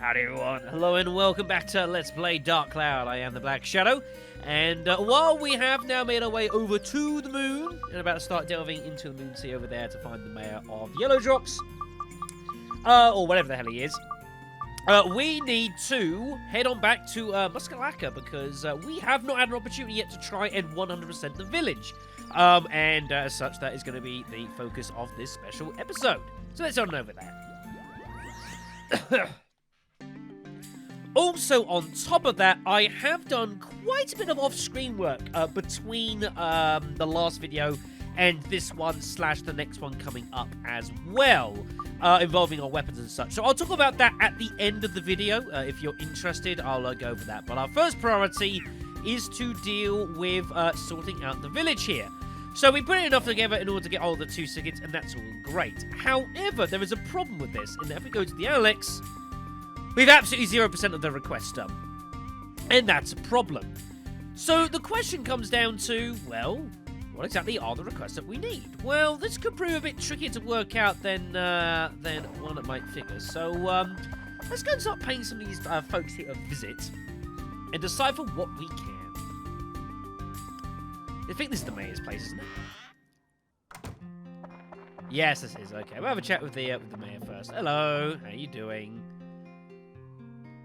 Howdy everyone, hello and welcome back to Let's Play Dark Cloud. I am the Black Shadow, and while we have now made our way over to the moon, and about to start delving into the moon sea over there to find the mayor of Yellow Drops, or whatever the hell he is, we need to head on back to Muska Racka, because we have not had an opportunity yet to try and 100% the village. And as such, that is going to be the focus of this special episode. So let's on over there. Also, on top of that, I have done quite a bit of off-screen work between the last video and this one / the next one coming up as well, involving our weapons and such. So I'll talk about that at the end of the video. If you're interested, I'll go over that. But our first priority is to deal with sorting out the village here. So we put enough together in order to get all the 2 tickets, and that's all great. However, there is a problem with this, in that if we go to the Alex, we have absolutely 0% of the requests done. And that's a problem. So the question comes down to, well, what exactly are the requests that we need? Well, this could prove a bit trickier to work out than one might figure. So let's go and start paying some of these folks here a visit and decipher what we can. I think this is the mayor's place, isn't it? Yes, this is. Okay, we'll have a chat with the mayor first. Hello, how you doing?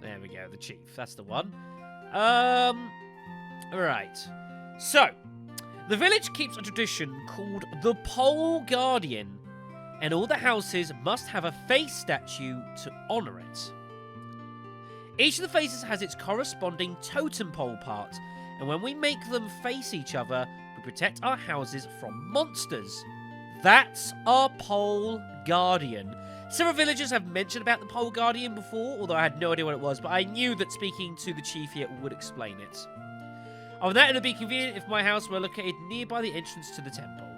There we go, the chief. That's the one. Right. So, the village keeps a tradition called the Pole Guardian, and all the houses must have a face statue to honor it. Each of the faces has its corresponding totem pole part, and when we make them face each other, we protect our houses from monsters. That's our Pole Guardian. Several villagers have mentioned about the Pole Guardian before, although I had no idea what it was, but I knew that speaking to the chief here would explain it. On that, it would be convenient if my house were located nearby the entrance to the temple.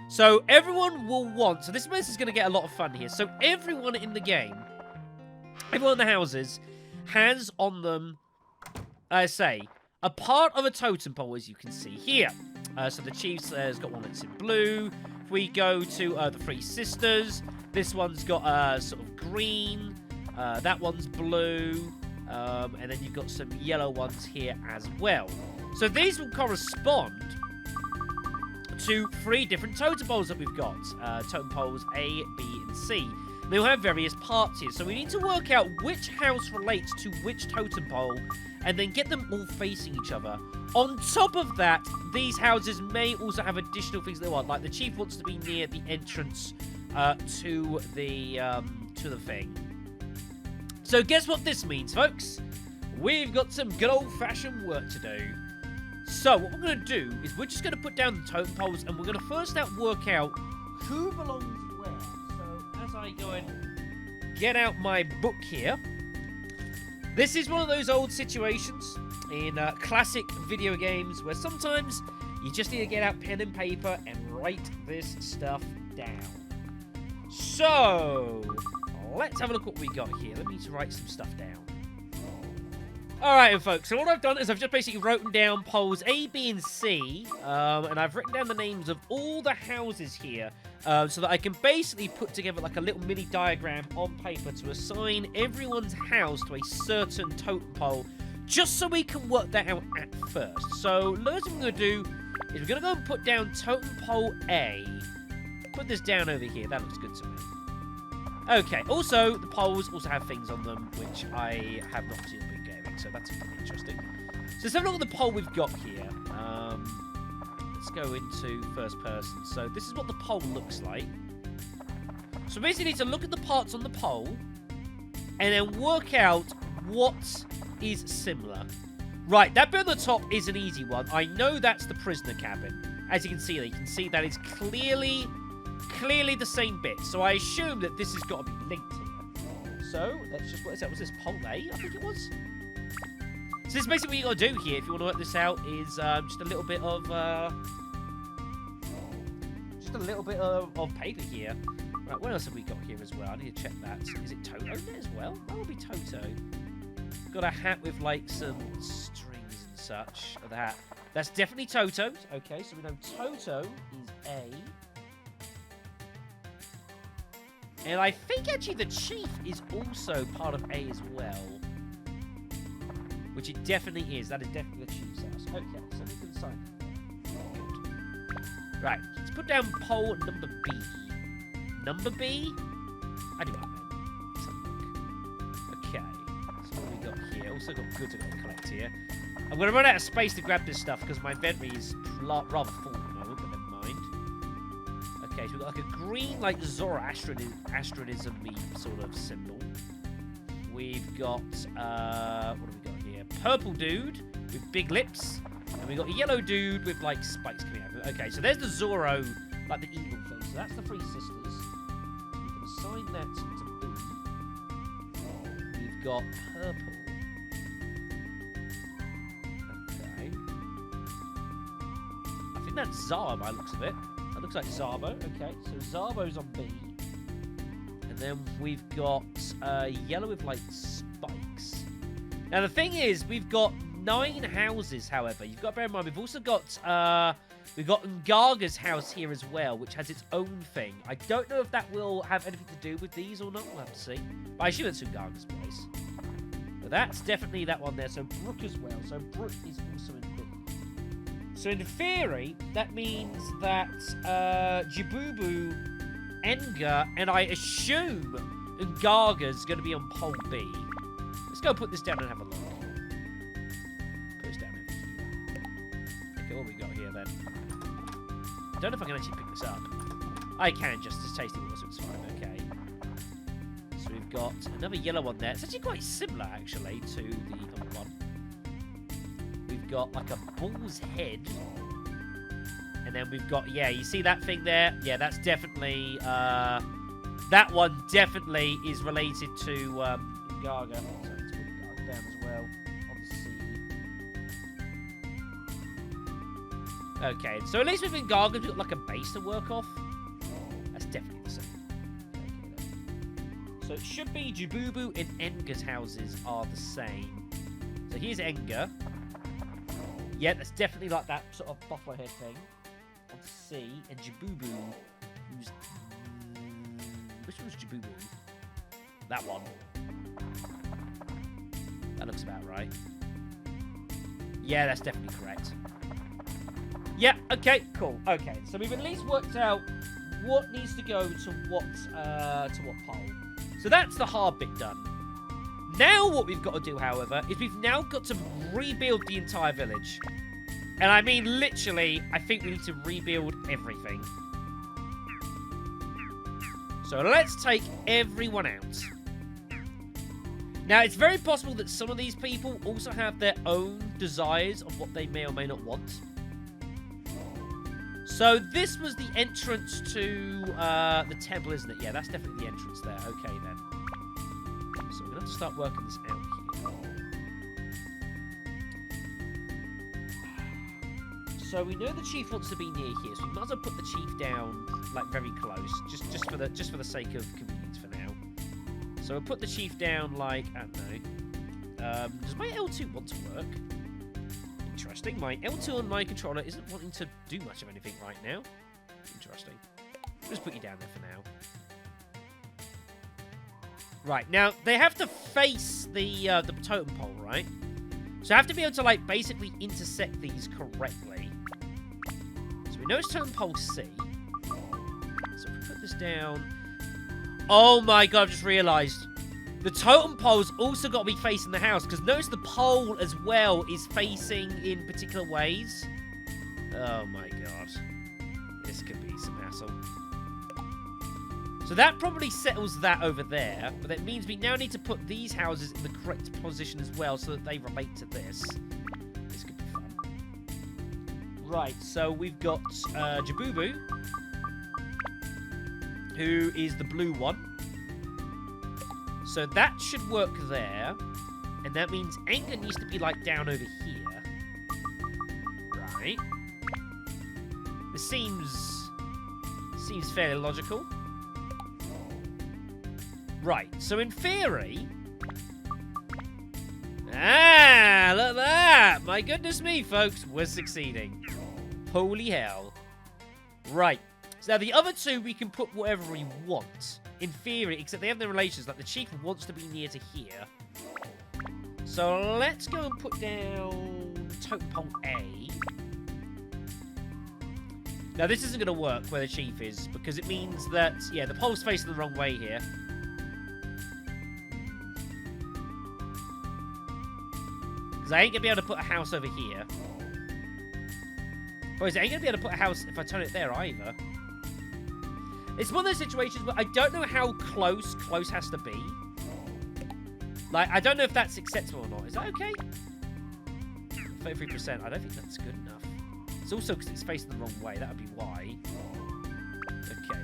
So everyone will want... So this place is going to get a lot of fun here. So everyone in the game, everyone in the houses, has on them, a part of a totem pole, as you can see here. So the chief's has got one that's in blue. If we go to the Three Sisters, this one's got sort of green. That one's blue. And then you've got some yellow ones here as well. So these will correspond to 3 different totem poles that we've got. Totem poles A, B, and C. They'll have various parts here. So we need to work out which house relates to which totem pole and then get them all facing each other. On top of that, these houses may also have additional things they want. Like the chief wants to be near the entrance to the thing. So guess what this means, folks? We've got some good old-fashioned work to do. So what we're going to do is we're just going to put down the totem poles, and we're going to first work out who belongs where. So as I go and get out my book here, this is one of those old situations in classic video games where sometimes you just need to get out pen and paper and write this stuff down. So let's have a look what we got here. Let me just write some stuff down. Alright, folks, so what I've done is I've just basically written down poles A, B, and C, and I've written down the names of all the houses here, so that I can basically put together like a little mini diagram on paper to assign everyone's house to a certain totem pole, just so we can work that out at first. So, the first thing we're going to do is we're going to go and put down totem pole A. Put this down over here, that looks good to me. Okay, also, the poles also have things on them, which I have not seen in gaming, so that's pretty interesting. So let's have a look at the pole we've got here. Let's go into first person. So this is what the pole looks like. So basically, you need to look at the parts on the pole, and then work out what is similar. Right, that bit on the top is an easy one. I know that's the prisoner cabin. As you can see that it's clearly the same bit. So I assume that this has got to be linked here. So let's just, what is that? Was this pole A? I think it was. So this is basically what you got to do here, if you want to work this out, is just a little bit of paper here. Right, what else have we got here as well? I need to check that. Is it Toto there as well? That will be Toto. Got a hat with like some strings and such. Of the hat. That's definitely Toto's. Okay, so we know Toto is A. And I think actually the chief is also part of A as well. Which it definitely is. That is definitely the chief's house. Okay, so we can sign that. Right, let's put down poll number B. Number B? I do that, man. Let's have a look. Okay, so what have we got here? Also got goods I've got to collect here. I'm going to run out of space to grab this stuff because my inventory is rather full at the moment, but never mind. Okay, so we've got like a green, like Zoroastrianism-y sort of symbol. We've got, what have we got here? Purple dude with big lips. And we've got a yellow dude with, like, spikes coming out of it. Okay, so there's the Zorro, like the evil thing. So that's the three sisters. So we can assign that to B. We've got purple. Okay. I think that's Zara by the looks of it. That looks like Zarbo. Okay, so Zarbo's on B. And then we've got yellow with, like, spikes. Now, the thing is, we've got 9 houses, however. You've got to bear in mind, we've also got, we've got Ngaga's house here as well, which has its own thing. I don't know if that will have anything to do with these or not. We'll have to see. But I assume it's Ngaga's place. But that's definitely that one there. So Brooke as well. So Brooke is also in B. So in theory, that means that Jibubu, Enga, and I assume Ngaga's going to be on pole B. Let's go put this down and have a look. Put this down over here. Okay, what have we got here then? I don't know if I can actually pick this up. I can, just as tasty water, so it's fine. Okay. So we've got another yellow one there. It's actually quite similar, actually, to the other one. We've got like a bull's head. And then we've got, yeah, you see that thing there? Yeah, that's definitely, that one definitely is related to Gaga. So let's put Gaga down as well on the C. Okay, so at least with Gaga, we've got like a base to work off. That's definitely the same. Okay, then. So it should be Jibubu and Enga's houses are the same. So here's Enga. Yeah, that's definitely like that sort of buffalo head thing. On C, and Jibubu, who's... which one's Jibubu? That one. That looks about right. Yeah, that's definitely correct. Yeah, okay, cool. Okay, so we've at least worked out what needs to go to what pole. So that's the hard bit done. Now what we've got to do, however, is we've now got to rebuild the entire village. And I mean, literally, I think we need to rebuild everything. So let's take everyone out. Now, it's very possible that some of these people also have their own desires of what they may or may not want. So this was the entrance to the temple, isn't it? Yeah, that's definitely the entrance there. Okay, then. So we're going to have to start working this out here. So we know the chief wants to be near here, so we might as well put the chief down like very close, just for the sake of convenience for now. So we'll put the chief down like, I don't know. Does my L2 want to work? Interesting. My L2 on my controller isn't wanting to do much of anything right now. Interesting. I'll just put you down there for now. Right, now they have to face the totem pole, right? So I have to be able to like basically intersect these correctly. So we know it's totem pole C. So if we put this down... Oh my god, I've just realised. The totem pole's also got to be facing the house, because notice the pole as well is facing in particular ways. Oh my god. This could be some hassle. So that probably settles that over there, but that means we now need to put these houses in the correct position as well so that they relate to this. This could be fun. Right, so we've got Jibubu, who is the blue one. So that should work there. And that means Enga needs to be, like, down over here. Right. This seems fairly logical. Right, so in theory... Ah, look at that! My goodness me, folks, we're succeeding. Holy hell. Right. So now the other two, we can put whatever we want. In theory, except they have their relations. Like, the chief wants to be near to here. So let's go and put down totem pole A. Now, this isn't going to work where the chief is, because it means that, yeah, the pole's facing the wrong way here. Because I ain't going to be able to put a house over here. Boys, I ain't going to be able to put a house if I turn it there either. It's one of those situations where I don't know how close has to be. Like, I don't know if that's acceptable or not. Is that okay? 33%. I don't think that's good enough. It's also because it's facing the wrong way. That would be why. Okay.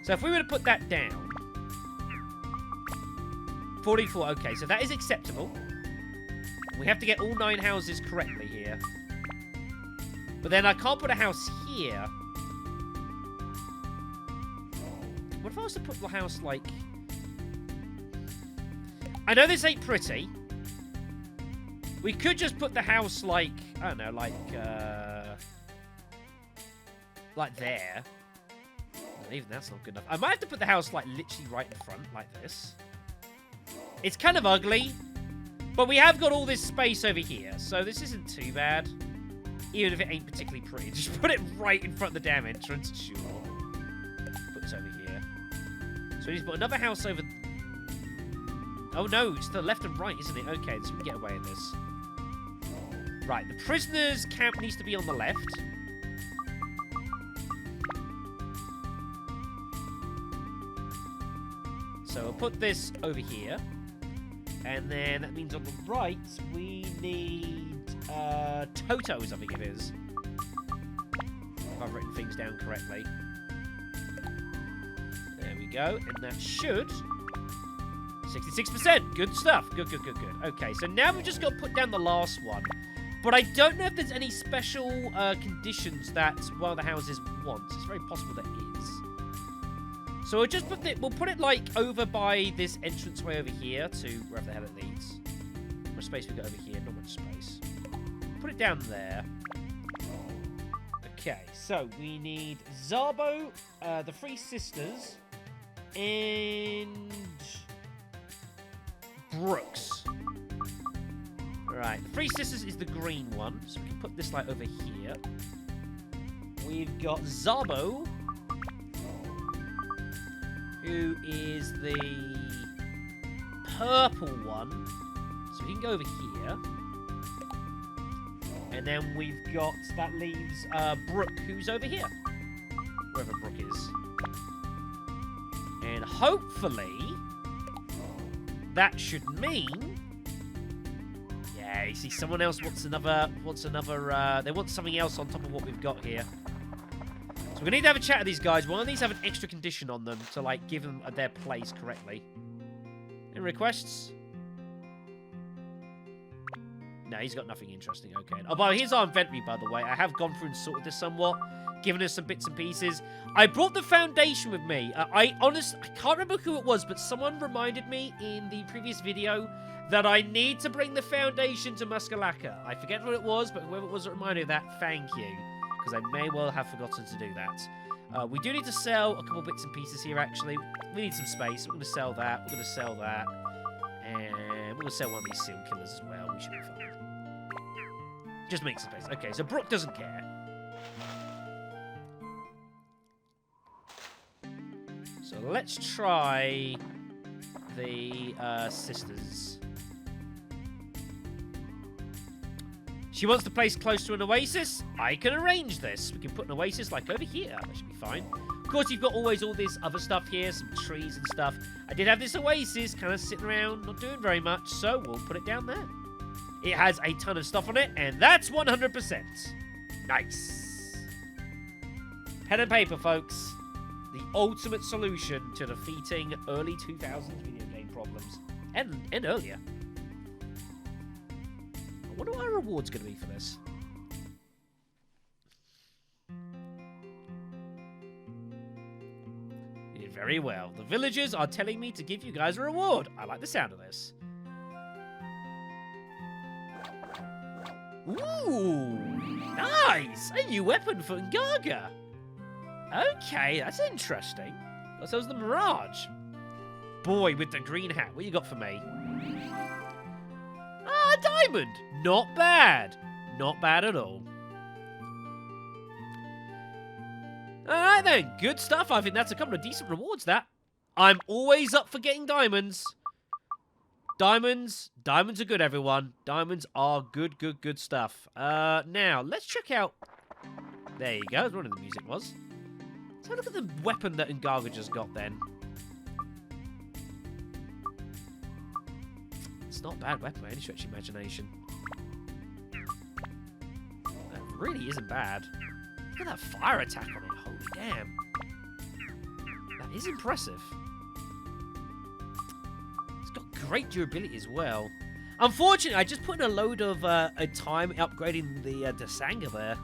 So if we were to put that down. 44. Okay, so that is acceptable. We have to get all 9 houses correctly here. But then I can't put a house here. What if I was to put the house, like... I know this ain't pretty. We could just put the house, like... I don't know, like there. Well, even that's not good enough. I might have to put the house, like, literally right in front, like this. It's kind of ugly. But we have got all this space over here, so this isn't too bad. Even if it ain't particularly pretty. Just put it right in front of the damn entrance. Sure. Put this over here. So we need to put another house over... Oh no, it's the left and right, isn't it? Okay, so we can get away with this. Right, the prisoners' camp needs to be on the left. So we'll put this over here. And then that means on the right, we need Toto's, I think it is. If I've written things down correctly. There we go. And that should... 66%. Good stuff. Good. Okay, so now we've just got to put down the last one. But I don't know if there's any special conditions that one of the houses wants. It's very possible there is. So we'll just put we'll put it like over by this entranceway over here to wherever the hell it leads. How much space we got over here? Not much space. Put it down there. Okay, so we need Zabo, the 3 sisters, and Brooks. Alright, the 3 sisters is the green one, so we can put this like over here. We've got Zabo, who is the purple one. So we can go over here. And then we've got, that leaves Brooke, who's over here. Wherever Brooke is. And hopefully, that should mean... Yeah, you see, someone else wants another, they want something else on top of what we've got here. So we need to have a chat with these guys. One of these have an extra condition on them to, like, give them their place correctly. Any requests? No, he's got nothing interesting. Okay. Oh, but here's our inventory, by the way. I have gone through and sorted this somewhat, given us some bits and pieces. I brought the foundation with me. I can't remember who it was, but someone reminded me in the previous video that I need to bring the foundation to Muska Racka. I forget what it was, but whoever it was that reminded me of that, thank you. Because I may well have forgotten to do that. We do need to sell a couple bits and pieces here, actually. We need some space. We're going to sell that. We're going to sell that. And we're going to sell one of these seal killers as well. We should be fine. Just make some space. Okay, so Brooke doesn't care. So let's try the sisters. She wants the place close to an oasis. I can arrange this. We can put an oasis like over here. That should be fine. Of course, you've got always all this other stuff here, some trees and stuff. I did have this oasis kind of sitting around, not doing very much, so we'll put it down there. It has a ton of stuff on it, and that's 100%. Nice. Pen and paper, folks. The ultimate solution to defeating early 2000s video game problems. And earlier. I wonder what our reward's going to be for this. You did very well. The villagers are telling me to give you guys a reward. I like the sound of this. Ooh, nice! A new weapon for Ungaga. Okay, that's interesting. So was the Mirage. Boy with the green hat, what you got for me? Ah, a diamond. Not bad. Not bad at all. Alright then, good stuff. I think that's a couple of decent rewards, that. I'm always up for getting diamonds. Diamonds are good, everyone. Diamonds are good stuff. Now, let's check out... There you go, that's what the music was. Let's have a look at the weapon that Ungaga just got then. It's not a bad weapon by any stretch of imagination. That really isn't bad. Look at that fire attack on it, holy damn. That is impressive. It's got great durability as well. Unfortunately, I just put in a load of time upgrading the Dasanga there.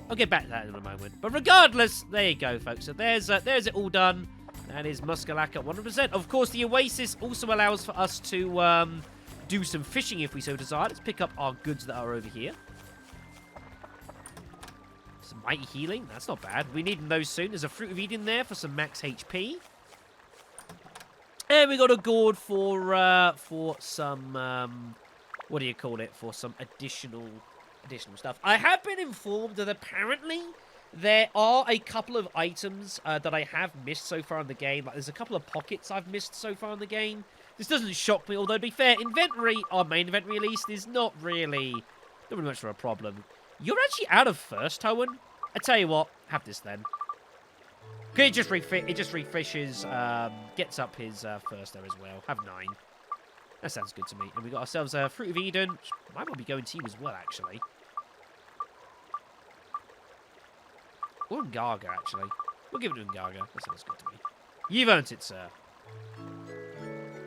I'll get back to that in a moment. But regardless, there you go, folks. So there's it all done. That is Muska Racka 100%. Of course, the Oasis also allows for us to do some fishing if we so desire. Let's pick up our goods that are over here. Some mighty healing. That's not bad. We need those soon. There's a Fruit of Eden there for some max HP. And we got a gourd for some, what do you call it? For some additional stuff. I have been informed that apparently there are a couple of items that I have missed so far in the game. Like, there's a couple of pockets I've missed so far in the game. This doesn't shock me, although to be fair, inventory, our main inventory at least, is not really much of a problem. You're actually out of first, Owen. I tell you what, have this then. It just refreshes, gets up his first there as well. Have 9. That sounds good to me. And we got ourselves a Fruit of Eden, which might well be going to you as well, actually. Or Ungaga, actually. We'll give it to Ungaga. That sounds good to me. You've earned it, sir.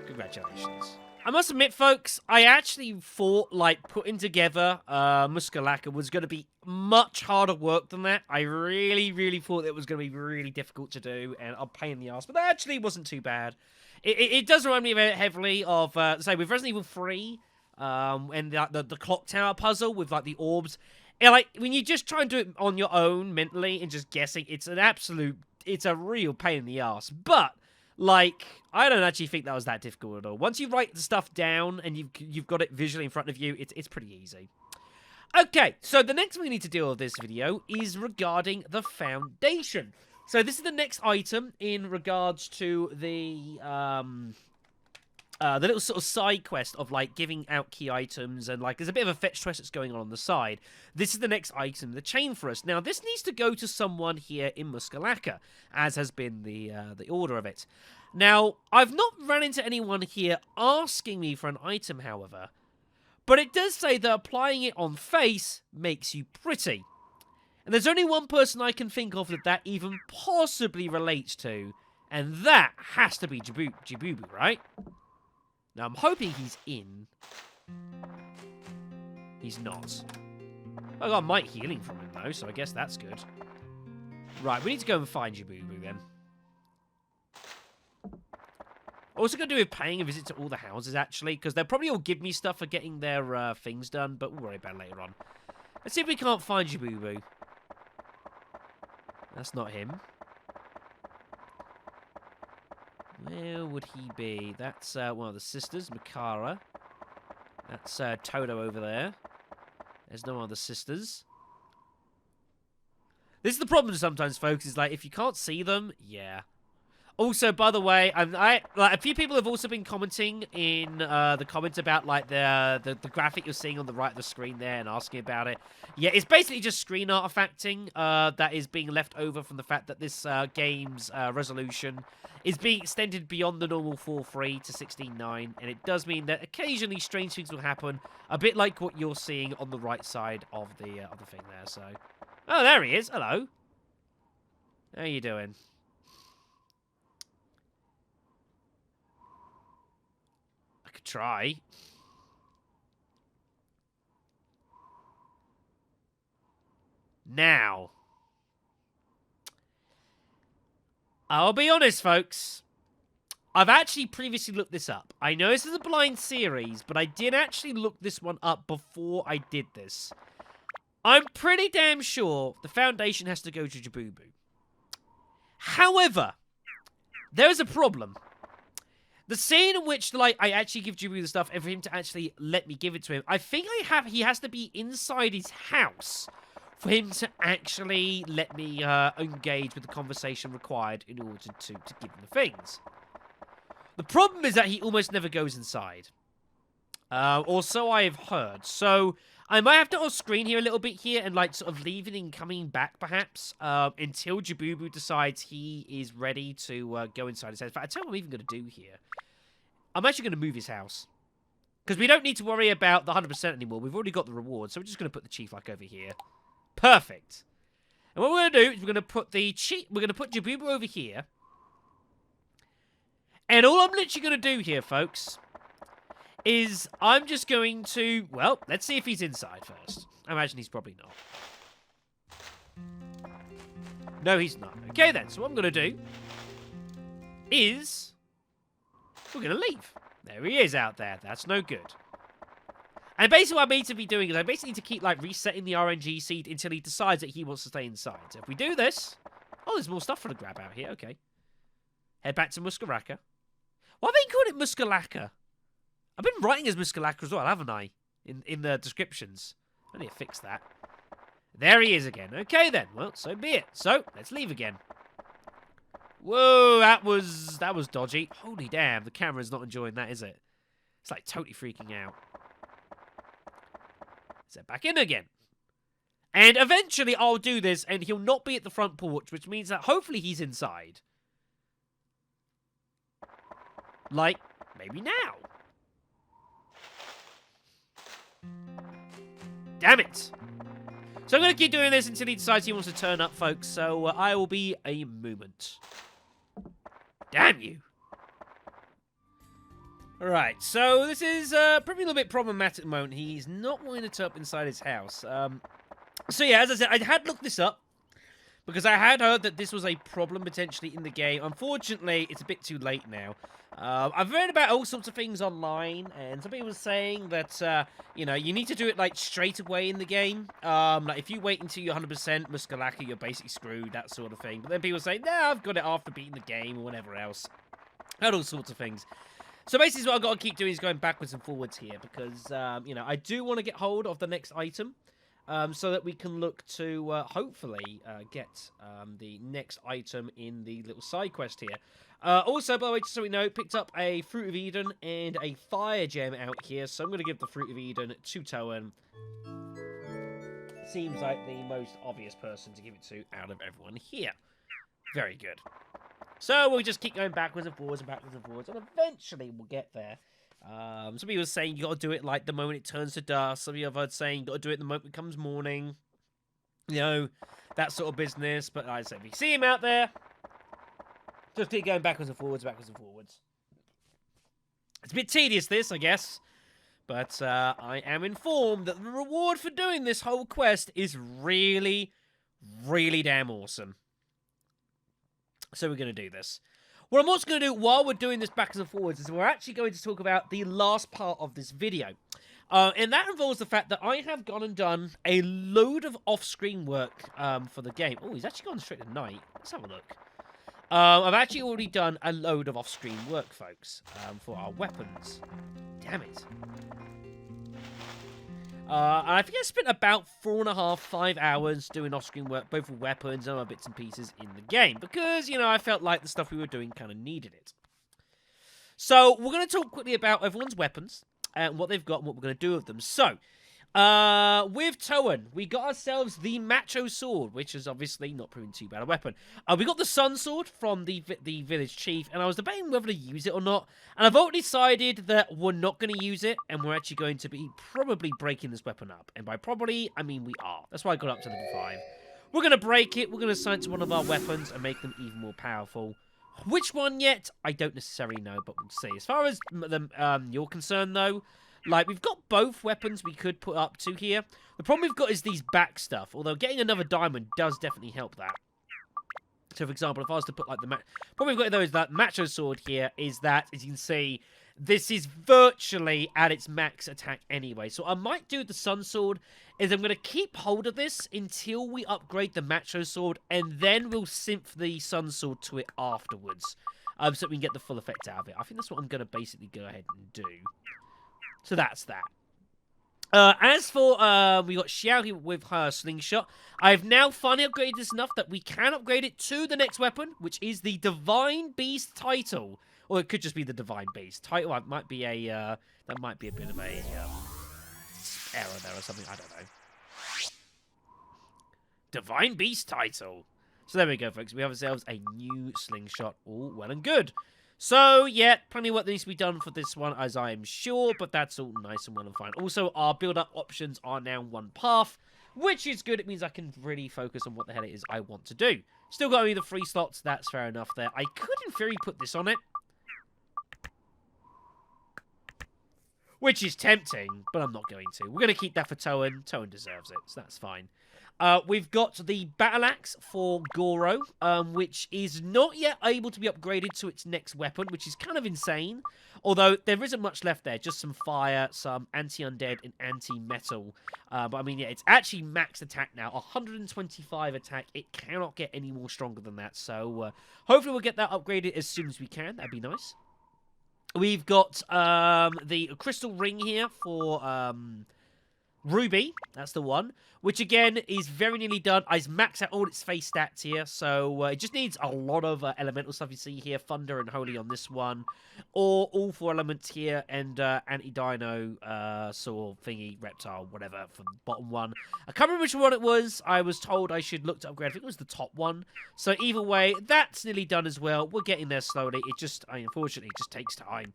Congratulations. I must admit, folks, I actually thought, like, putting together Muska Racka was going to be much harder work than that. I really thought it was going to be really difficult to do and a pain in the ass, but that actually wasn't too bad. It does remind me very heavily of, say, with Resident Evil 3, and the clock tower puzzle with, like, the orbs. And, like, when you just try and do it on your own mentally and just guessing, it's a real pain in the ass. But, like, I don't actually think that was that difficult at all. Once you write the stuff down and you've got it visually in front of you, it's pretty easy. Okay, so the next thing we need to deal with this video is regarding the foundation. So this is the next item in regards to the little sort of side quest of, like, giving out key items, and, like, there's a bit of a fetch quest that's going on the side. This is the next item in the chain for us. Now, this needs to go to someone here in Muska Racka, as has been the order of it. Now, I've not run into anyone here asking me for an item, however, but it does say that applying it on face makes you pretty. And there's only one person I can think of that even possibly relates to, and that has to be Jibubu, right? Now, I'm hoping he's in. He's not. I got might healing from him, though, so I guess that's good. Right, we need to go and find Jibubu, then. Also going to do with paying a visit to all the houses, actually, because they'll probably all give me stuff for getting their things done, but we'll worry about it later on. Let's see if we can't find Jibubu. That's not him. Where would he be? That's one of the sisters, Makara. That's Toto over there. There's no other sisters. This is the problem sometimes, folks, is, like, if you can't see them, yeah. Also, by the way, like, a few people have also been commenting in the comments about, like, the graphic you're seeing on the right of the screen there and asking about it. Yeah, it's basically just screen artifacting that is being left over from the fact that this game's resolution is being extended beyond the normal 4:3 to 16:9, and it does mean that occasionally strange things will happen, a bit like what you're seeing on the right side of the thing there. So, oh, there he is. Hello. How you doing? Try. Now, I'll be honest, folks. I've actually previously looked this up. I know this is a blind series, but I did actually look this one up before I did this. I'm pretty damn sure the Foundation has to go to Jabubu. However, there is a problem. The scene in which, like, I actually give Jabubu the stuff and for him to actually let me give it to him, I think he has to be inside his house for him to actually let me engage with the conversation required in order to give him the things. The problem is that he almost never goes inside. Or so I have heard. So I might have to off-screen here a little bit here and, like, sort of leaving and coming back, perhaps, until Jabubu decides he is ready to go inside his house. In fact, I tell you what I'm even going to do here. I'm actually going to move his house. Because we don't need to worry about the 100% anymore. We've already got the reward, so we're just going to put the chief, like, over here. Perfect. And what we're going to do is we're going to put the chief... We're going to put Jabubu over here. And all I'm literally going to do here, folks, is I'm just going to... Well, let's see if he's inside first. I imagine he's probably not. No, he's not. Okay, then. So what I'm going to do is... We're going to leave. There he is out there. That's no good. And basically what I need to be doing is I basically need to keep, like, resetting the RNG seed until he decides that he wants to stay inside. So if we do this... Oh, there's more stuff for the grab out here. Okay. Head back to Muska Racka. Why have they called it Muska Racka? I've been writing as Muska Racka as well, haven't I? In the descriptions. I need to fix that. There he is again. Okay, then. Well, so be it. So, let's leave again. Whoa, that was dodgy. Holy damn, the camera's not enjoying that, is it? It's like totally freaking out. Set back in again. And eventually I'll do this and he'll not be at the front porch, which means that hopefully he's inside. Like, maybe now. Damn it. So I'm going to keep doing this until he decides he wants to turn up, folks. So I will be a moment. Damn you. Alright, so this is probably a little bit problematic at the moment. He's not wanting to turn up inside his house. So yeah, as I said, I had looked this up. Because I had heard that this was a problem potentially in the game. Unfortunately, it's a bit too late now. I've read about all sorts of things online, and some people were saying that, you know, you need to do it, like, straight away in the game. Like, if you wait until you're 100% Muska Racka, you're basically screwed, that sort of thing. But then people say, nah, I've got it after beating the game, or whatever else. Heard all sorts of things. So basically what I've got to keep doing is going backwards and forwards here, because, you know, I do want to get hold of the next item. So that we can look to, hopefully, get the next item in the little side quest here. Also, by the way, just so we know, picked up a Fruit of Eden and a Fire Gem out here, so I'm going to give the Fruit of Eden to Toan. Seems like the most obvious person to give it to out of everyone here. Very good. So we'll just keep going backwards and forwards and backwards and forwards, and eventually we'll get there. Some people are saying you got to do it like the moment it turns to dusk. Some people are saying you got to do it the moment it becomes morning. You know, that sort of business. But like I said, if you see him out there, just keep going backwards and forwards, backwards and forwards. It's a bit tedious, this, I guess. But I am informed that the reward for doing this whole quest is really, really damn awesome. So we're going to do this. What I'm also going to do while we're doing this backwards and forwards is we're actually going to talk about the last part of this video. And that involves the fact that I have gone and done a load of off-screen work for the game. Oh, he's actually gone straight to night. Let's have a look. I've actually already done a load of off-screen work, folks, for our weapons. Damn it. I think I spent about 4.5, 5 hours doing off-screen work, both for weapons and other bits and pieces in the game. Because, you know, I felt like the stuff we were doing kind of needed it. So, we're going to talk quickly about everyone's weapons, and what they've got, and what we're going to do with them. So, with Toan, we got ourselves the Macho Sword, which is obviously not proving too bad a weapon. We got the Sun Sword from the village chief, and I was debating whether to use it or not. And I've already decided that we're not going to use it, and we're actually going to be probably breaking this weapon up. And by probably, I mean we are. That's why I got up to level 5. We're going to break it, we're going to assign it to one of our weapons and make them even more powerful. Which one yet? I don't necessarily know, but we'll see. As far as you're concerned, though, like, we've got both weapons we could put up to here. The problem we've got is these back stuff, although getting another diamond does definitely help that. So, for example, if I was to put, like, the... What we've got in, though, is that Macho Sword here is that, as you can see, this is virtually at its max attack anyway. So I might do the Sun Sword is I'm going to keep hold of this until we upgrade the Macho Sword, and then we'll synth the Sun Sword to it afterwards. So we can get the full effect out of it. I think that's what I'm going to basically go ahead and do. So that's that. As for, we got Xiao here with her slingshot. I've now finally upgraded this enough that we can upgrade it to the next weapon, which is the Divine Beast title. Or it could just be the Divine Beast title. It might be a, that might be a bit of a, error there or something. I don't know. Divine Beast title. So there we go, folks. We have ourselves a new slingshot. All well and good. So, yeah, plenty of work that needs to be done for this one, as I am sure, but that's all nice and well and fine. Also, our build-up options are now one path, which is good. It means I can really focus on what the hell it is I want to do. Still got only the 3 slots. That's fair enough there. I could, in theory, put this on it, which is tempting, but I'm not going to. We're going to keep that for Toan. Toan deserves it, so that's fine. We've got the Battle Axe for Goro, which is not yet able to be upgraded to its next weapon, which is kind of insane. Although, there isn't much left there. Just some fire, some anti-undead, and anti-metal. But, I mean, yeah, it's actually max attack now. 125 attack. It cannot get any more stronger than that. So, hopefully we'll get that upgraded as soon as we can. That'd be nice. We've got the Crystal Ring here for Ruby. That's the one. Which, again, is very nearly done. I've maxed out all its face stats here. So, it just needs a lot of elemental stuff you see here. Thunder and Holy on this one. Or all 4 elements here. And Anti-Dino, Saw, Thingy, Reptile, whatever for the bottom one. I can't remember which one it was. I was told I should look to upgrade. I think it was the top one. So, either way, that's nearly done as well. We're getting there slowly. It just, unfortunately, it just takes time.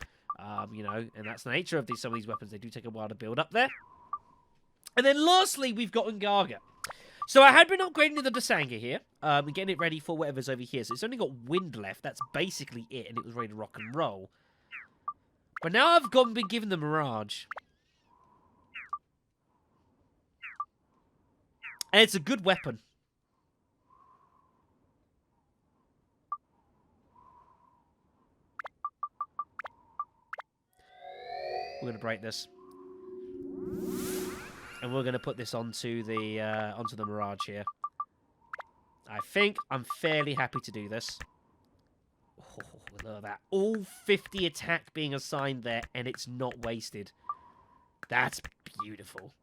You know, and that's the nature of some of these weapons. They do take a while to build up there. And then lastly, we've got Ungaga. So I had been upgrading the Dasanga here, and getting it ready for whatever's over here. So it's only got wind left. That's basically it, and it was ready to rock and roll. But now I've been given the Mirage. And it's a good weapon. We're going to break this. And we're going to put this onto the Mirage here. I think I'm fairly happy to do this. Oh, look at that. All 50 attack being assigned there, and it's not wasted. That's beautiful.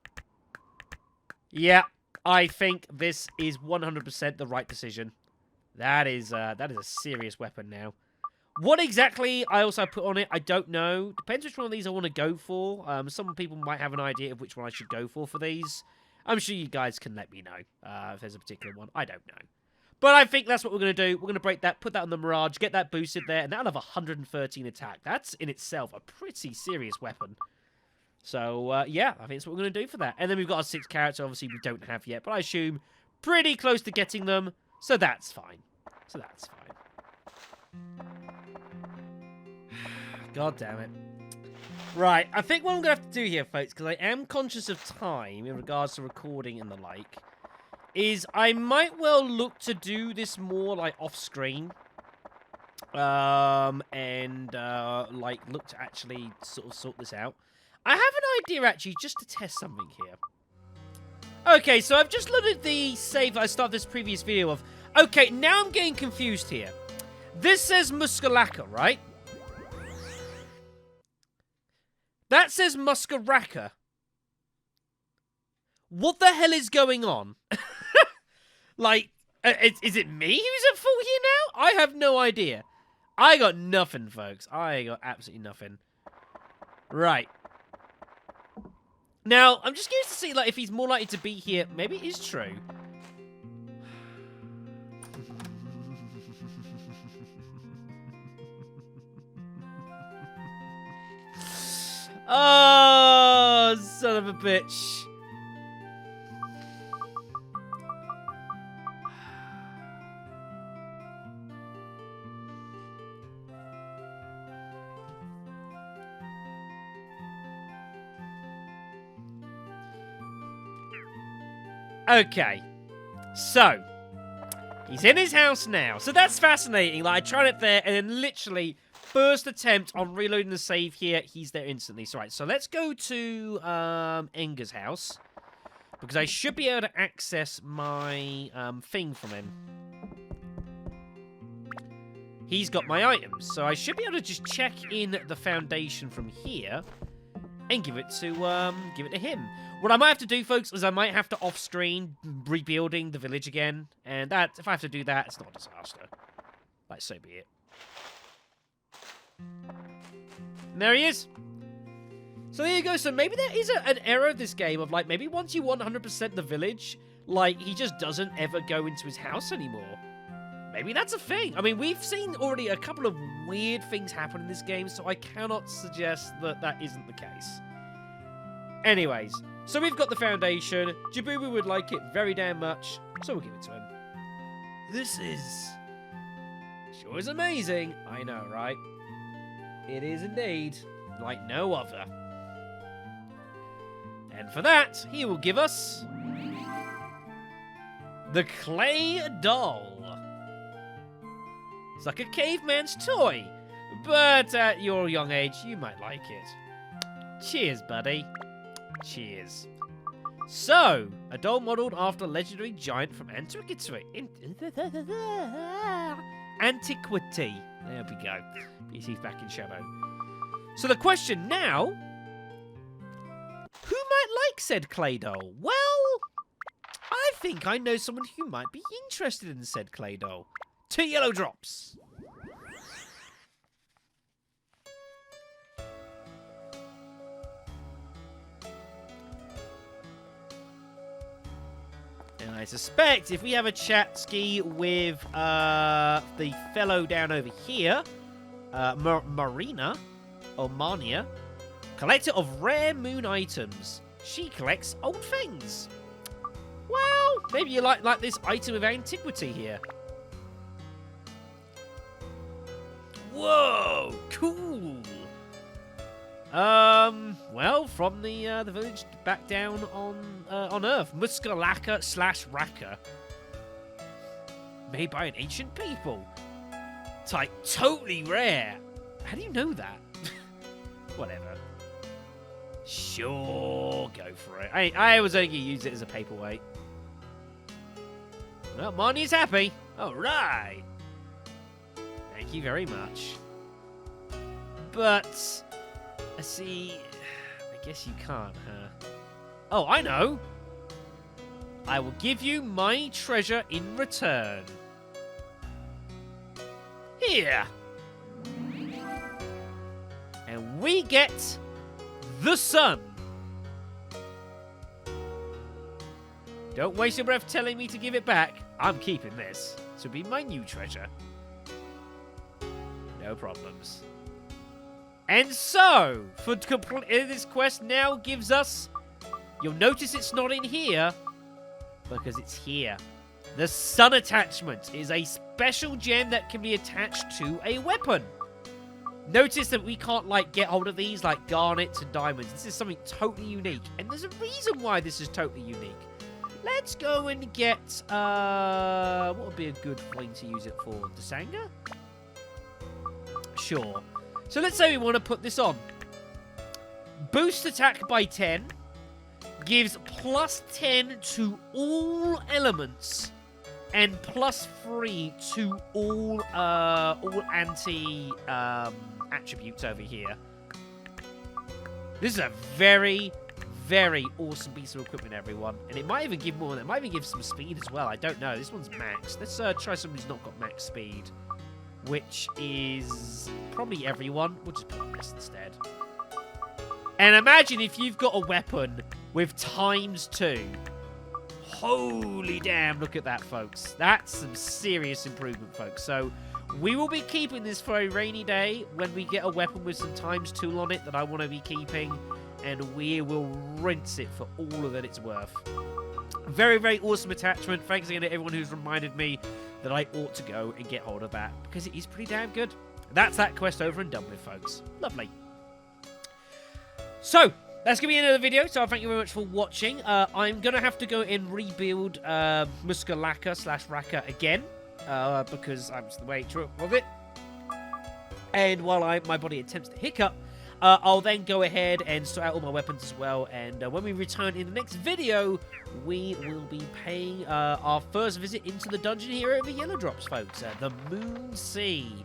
Yeah, I think this is 100% the right decision. That is a serious weapon now. What exactly I also put on it, I don't know. Depends which one of these I want to go for. Some people might have an idea of which one I should go for these. I'm sure you guys can let me know if there's a particular one. I don't know. But I think that's what we're going to do. We're going to break that, put that on the Mirage, get that boosted there, and that'll have 113 attack. That's in itself a pretty serious weapon. So, yeah, I think that's what we're going to do for that. And then we've got our 6 characters, obviously we don't have yet, but I assume pretty close to getting them, so that's fine. So that's fine. God damn it. Right, I think what I'm going to have to do here, folks, because I am conscious of time in regards to recording and the like, is I might well look to do this more, like, off-screen. Like, look to actually sort of sort this out. I have an idea, actually, just to test something here. Okay, so I've just looked at the save I started this previous video of. Okay, now I'm getting confused here. This says Muska Racka, right? That says Muska Racka. What the hell is going on? Like, is it me who's at fault here now? I have no idea. I got nothing, folks. I got absolutely nothing. Right. Now, I'm just curious to see, like, if he's more likely to be here. Maybe it is true. Oh, son of a bitch. Okay. So, He's in his house now. So that's fascinating. Like, I tried it there, and then literally, first attempt on reloading the save here, he's there instantly. So, right, so let's go to Enger's house. Because I should be able to access my thing from him. He's got my items. So I should be able to just check in the foundation from here. And give it to him. What I might have to do, folks, is I might have to off-screen rebuilding the village again. And that, if I have to do that, it's not a disaster. Like, so be it. And there he is. So there you go. So maybe there is an error of this game of, like, maybe once you 100% the village, like, he just doesn't ever go into his house anymore. Maybe that's a thing. I mean, we've seen already a couple of weird things happen in this game, so I cannot suggest that that isn't the case. Anyways, so we've got the foundation. Jabubu would like it very damn much, so we'll give it to him. This is... sure is amazing. I know, right? It is indeed. Like no other. And for that, he will give us... the clay doll. It's like a caveman's toy, but at your young age, you might like it. Cheers, buddy. Cheers. So, a doll modelled after a legendary giant from antiquity. Antiquity. There we go. PC's back in shadow. So the question now, who might like said clay doll? Well, I think I know someone who might be interested in said clay doll. 2 yellow drops. And I suspect if we have a chat ski with the fellow down over here, Marina, or Marnia, collector of rare moon items. She collects old things. Well, maybe you like this item of antiquity here. Whoa, cool. Well, from the village back down on Earth, Muska Racka / made by an ancient people. It's like totally rare. How do you know that? Whatever. Sure, go for it. I was only gonna use it as a paperweight. Well, Marnie's happy. All right. Thank you very much. But, I see, I guess you can't, huh? Oh, I know. I will give you my treasure in return. Here. And we get the sun. Don't waste your breath telling me to give it back. I'm keeping this. This will be my new treasure. No problems. And so, for completing this quest now gives us... You'll notice it's not in here, because it's here. The sun attachment is a special gem that can be attached to a weapon. Notice that we can't, like, get hold of these, like garnets and diamonds. This is something totally unique. And there's a reason why this is totally unique. Let's go and get, what would be a good thing to use it for? Dasanga? Sure. So let's say we want to put this on. Boost attack by 10. Gives plus 10 to all elements. And plus 3 to all anti attributes over here. This is a very, very awesome piece of equipment, everyone. And it might even give more. It might even give some speed as well. I don't know. This one's max. Let's try something who's not got max speed. Which is probably everyone. We'll just put on this instead. And imagine if you've got a weapon with ×2. Holy damn, look at that, folks. That's some serious improvement, folks. So we will be keeping this for a rainy day when we get a weapon with some ×2 on it that I want to be keeping. And we will rinse it for all that it's worth. Very, very awesome attachment. Thanks again to everyone who's reminded me that I ought to go and get hold of that, because it is pretty damn good. That's that quest over and done with, folks. Lovely. So, that's going to be the end of the video, so thank you very much for watching. I'm going to have to go and rebuild Muska Racka / Racka again. because I'm just the way of it. And while my body attempts to hiccup, I'll then go ahead and sort out all my weapons as well. And when we return in the next video, we will be paying our first visit into the dungeon here at the Yellow Drops, folks. The Moon Sea.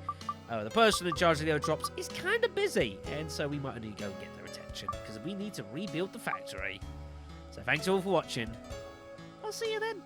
The person in charge of the Yellow Drops is kind of busy, and so we might need to go and get their attention, because we need to rebuild the factory. So thanks all for watching. I'll see you then.